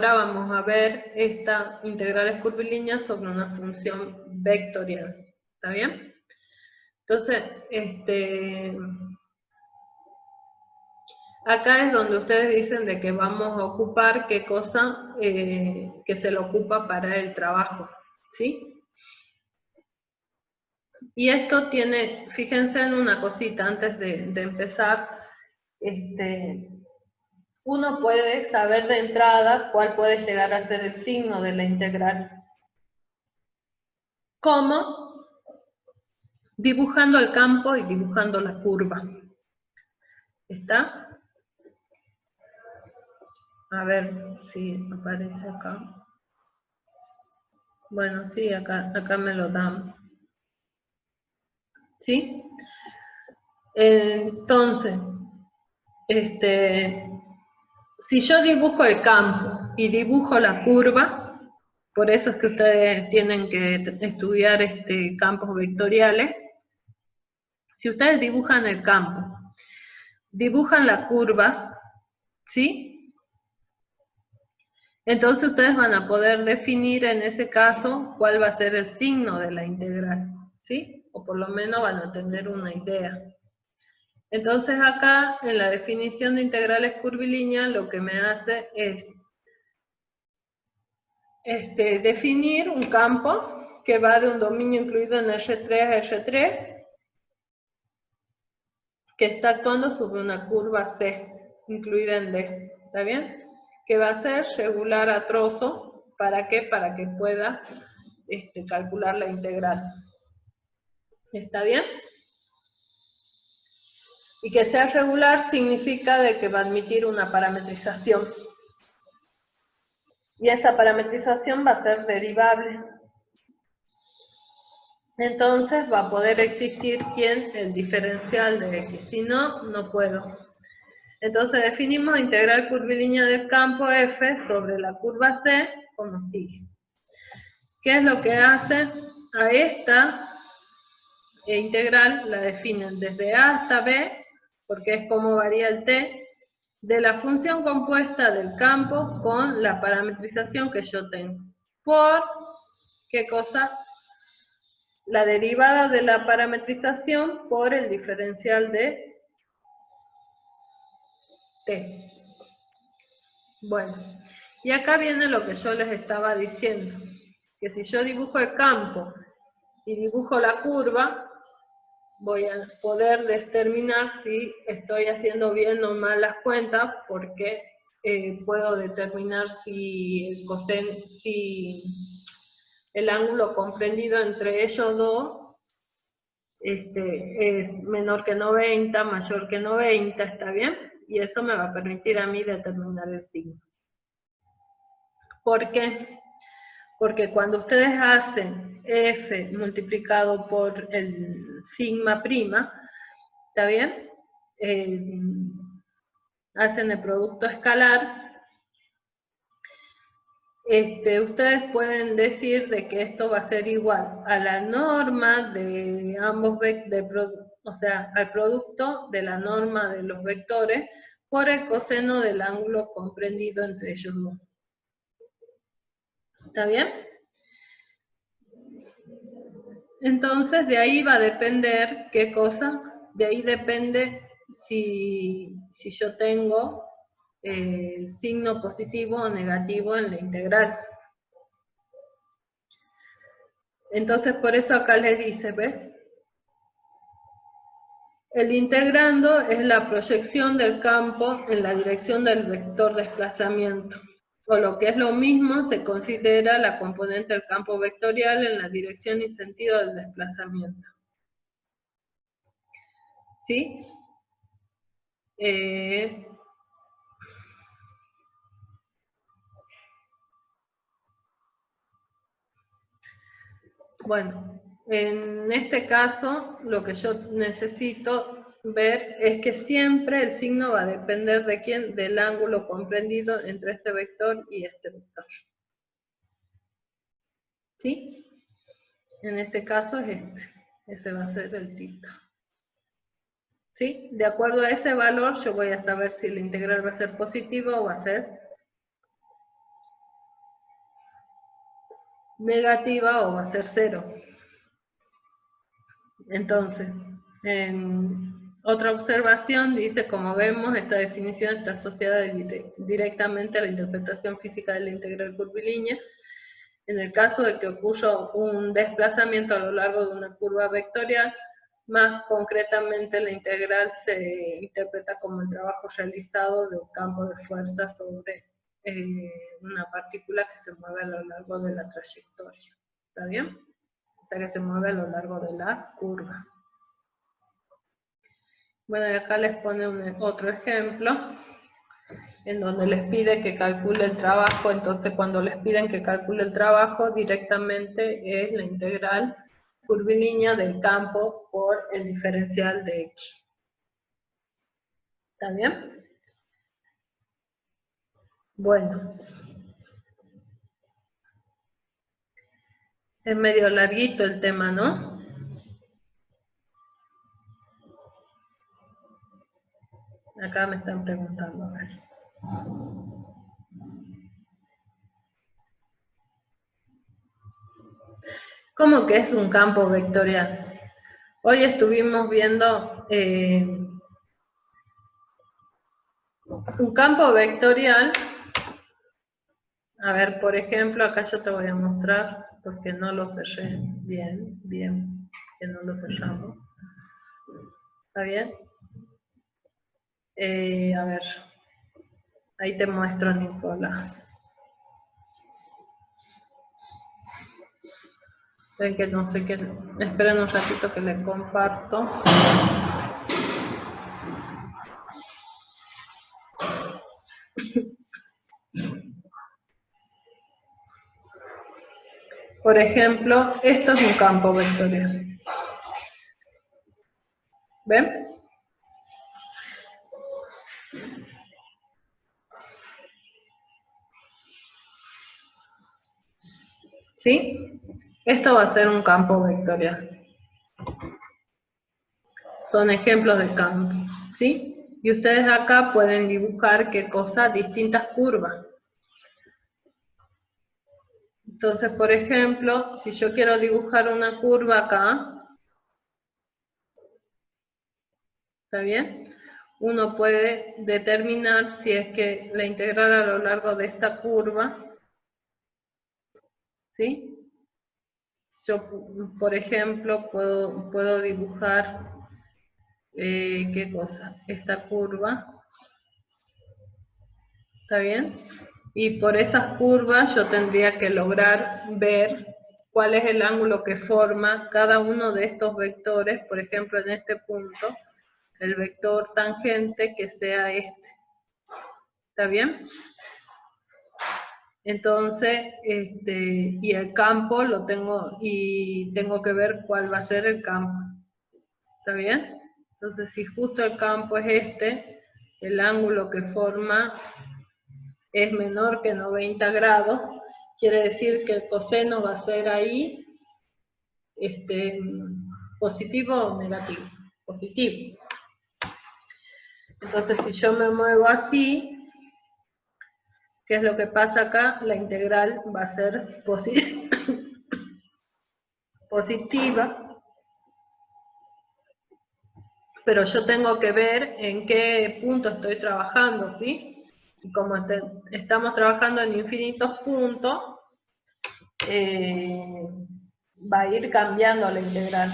vamos a ver esta integrales curvilíneas sobre una función vectorial. ¿Está bien? Entonces, acá es donde ustedes dicen de que vamos a ocupar qué cosa que se le ocupa para el trabajo, ¿sí? Y esto tiene, fíjense en una cosita antes de empezar, uno puede saber de entrada cuál puede llegar a ser el signo de la integral. ¿Cómo? Dibujando el campo y dibujando la curva. ¿Está? A ver si aparece acá. Bueno, sí, acá me lo dan. ¿Sí? Entonces, si yo dibujo el campo y dibujo la curva, por eso es que ustedes tienen que estudiar campos vectoriales. Si ustedes dibujan el campo, dibujan la curva, ¿sí? Entonces ustedes van a poder definir en ese caso cuál va a ser el signo de la integral, ¿sí? O por lo menos van a tener una idea. Entonces acá, en la definición de integrales curvilíneas, lo que me hace es definir un campo que va de un dominio incluido en R3 a R3, que está actuando sobre una curva C, incluida en D, ¿está bien? Que va a ser regular a trozo, ¿para qué? Para que pueda calcular la integral. ¿Está bien? Y que sea regular significa de que va a admitir una parametrización. Y esa parametrización va a ser derivable. Entonces va a poder existir ¿quién? El diferencial de x. Si no, no puedo. Entonces definimos integral curvilínea del campo F sobre la curva C como sigue. ¿Qué es lo que hace? A esta integral la definen desde A hasta B, porque es como varía el t, de la función compuesta del campo con la parametrización que yo tengo. Por, ¿qué cosa? La derivada de la parametrización por el diferencial de t. Bueno, y acá viene lo que yo les estaba diciendo, que si yo dibujo el campo y dibujo la curva, voy a poder determinar si estoy haciendo bien o mal las cuentas, porque puedo determinar si el ángulo comprendido entre ellos dos es menor que 90, mayor que 90, ¿está bien? Y eso me va a permitir a mí determinar el signo. ¿Por qué? Porque cuando ustedes hacen F multiplicado por el sigma prima, ¿está bien? Hacen el producto escalar, ustedes pueden decir de que esto va a ser igual a la norma de ambos o sea, al producto de la norma de los vectores por el coseno del ángulo comprendido entre ellos dos. ¿Está bien? Entonces, de ahí va a depender, ¿qué cosa? De ahí depende si yo tengo signo positivo o negativo en la integral. Entonces, por eso acá les dice, ¿ves? El integrando es la proyección del campo en la dirección del vector desplazamiento. O lo que es lo mismo, se considera la componente del campo vectorial en la dirección y sentido del desplazamiento. ¿Sí? Bueno, en este caso, lo que yo necesito ver es que siempre el signo va a depender de quién, del ángulo comprendido entre este vector y este vector. ¿Sí? En este caso es este. Ese va a ser el tita. ¿Sí? De acuerdo a ese valor, yo voy a saber si la integral va a ser positiva o va a ser negativa o va a ser 0. Entonces, otra observación dice, como vemos, esta definición está asociada directamente a la interpretación física de la integral curvilínea. En el caso de que ocurra un desplazamiento a lo largo de una curva vectorial, más concretamente la integral se interpreta como el trabajo realizado del campo de fuerza sobre una partícula que se mueve a lo largo de la trayectoria. ¿Está bien? O sea, que se mueve a lo largo de la curva. Bueno, y acá les pone otro ejemplo, en donde les pide que calcule el trabajo. Entonces, cuando les piden que calcule el trabajo, directamente es la integral curvilínea del campo por el diferencial de X. ¿Está bien? Bueno. Es medio larguito el tema, ¿no? Acá me están preguntando, a ver. ¿Cómo que es un campo vectorial? Hoy estuvimos viendo un campo vectorial. A ver, por ejemplo, acá yo te voy a mostrar, porque no lo cerré bien, que no lo cerramos. ¿Está bien? A ver, ahí te muestro, Nicolás. Ven que no sé qué, esperen un ratito que le comparto. Por ejemplo, esto es un campo vectorial. ¿Ven? ¿Sí? Esto va a ser un campo vectorial. Son ejemplos de campo, ¿sí? Y ustedes acá pueden dibujar, ¿qué cosa? Distintas curvas. Entonces, por ejemplo, si yo quiero dibujar una curva acá, ¿está bien? Uno puede determinar si es que la integral a lo largo de esta curva, ¿sí? Yo, por ejemplo, puedo dibujar, ¿qué cosa? Esta curva, ¿está bien? Y por esas curvas yo tendría que lograr ver cuál es el ángulo que forma cada uno de estos vectores. Por ejemplo, en este punto, el vector tangente que sea este. ¿Está bien? Entonces, y el campo lo tengo, y tengo que ver cuál va a ser el campo. ¿Está bien? Entonces, si justo el campo es este, el ángulo que forma es menor que 90 grados, quiere decir que el coseno va a ser ahí positivo o negativo. Positivo. Entonces, si yo me muevo así, ¿qué es lo que pasa acá? La integral va a ser positiva, pero yo tengo que ver en qué punto estoy trabajando, ¿sí? Y como estamos trabajando en infinitos puntos, va a ir cambiando la integral.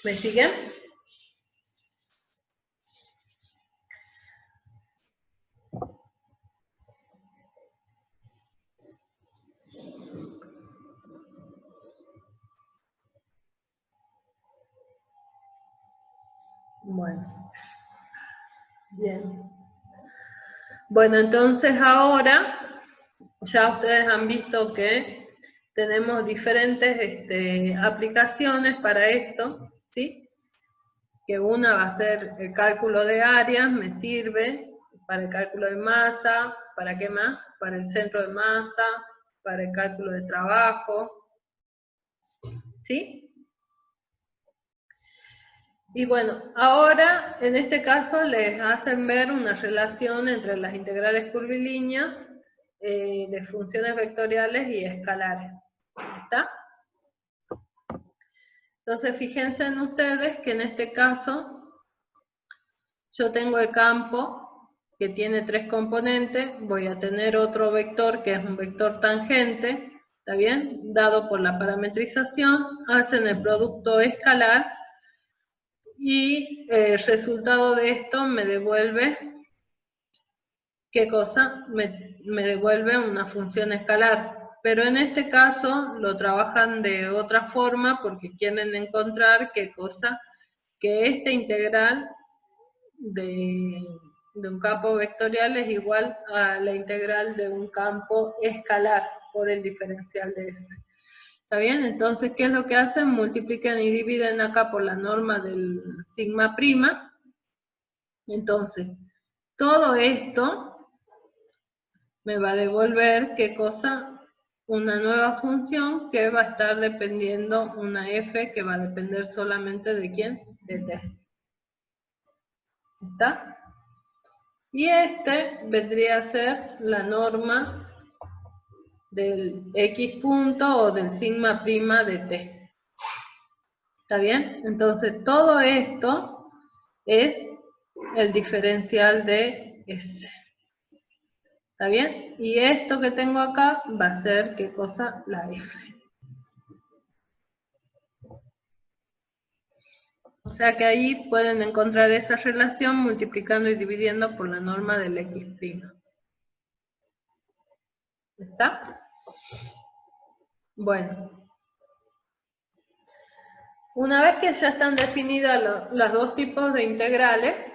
¿Me siguen? Bueno. Bien. Bueno, entonces ahora ya ustedes han visto que tenemos diferentes aplicaciones para esto, ¿sí? Que una va a ser el cálculo de áreas, me sirve para el cálculo de masa, ¿para qué más? Para el centro de masa, para el cálculo de trabajo, ¿sí? Y bueno, ahora en este caso les hacen ver una relación entre las integrales curvilíneas de funciones vectoriales y escalares. ¿Está? Entonces, fíjense en ustedes que en este caso yo tengo el campo que tiene 3 componentes, voy a tener otro vector que es un vector tangente, ¿está bien? Dado por la parametrización, hacen el producto escalar y el resultado de esto me devuelve, ¿qué cosa? Me devuelve una función escalar. Pero en este caso lo trabajan de otra forma porque quieren encontrar qué cosa, que esta integral de un campo vectorial es igual a la integral de un campo escalar por el diferencial de este. ¿Está bien? Entonces, ¿qué es lo que hacen? Multiplican y dividen acá por la norma del sigma prima. Entonces, todo esto me va a devolver, ¿qué cosa? Una nueva función que va a estar dependiendo, una f que va a depender solamente de ¿quién? De t. ¿Está? Y este vendría a ser la norma del x punto o del sigma prima de t. ¿Está bien? Entonces todo esto es el diferencial de S. ¿Está bien? Y esto que tengo acá va a ser, ¿qué cosa? La F. O sea que ahí pueden encontrar esa relación multiplicando y dividiendo por la norma del x'. ¿Está? Bueno. Una vez que ya están definidas los dos tipos de integrales,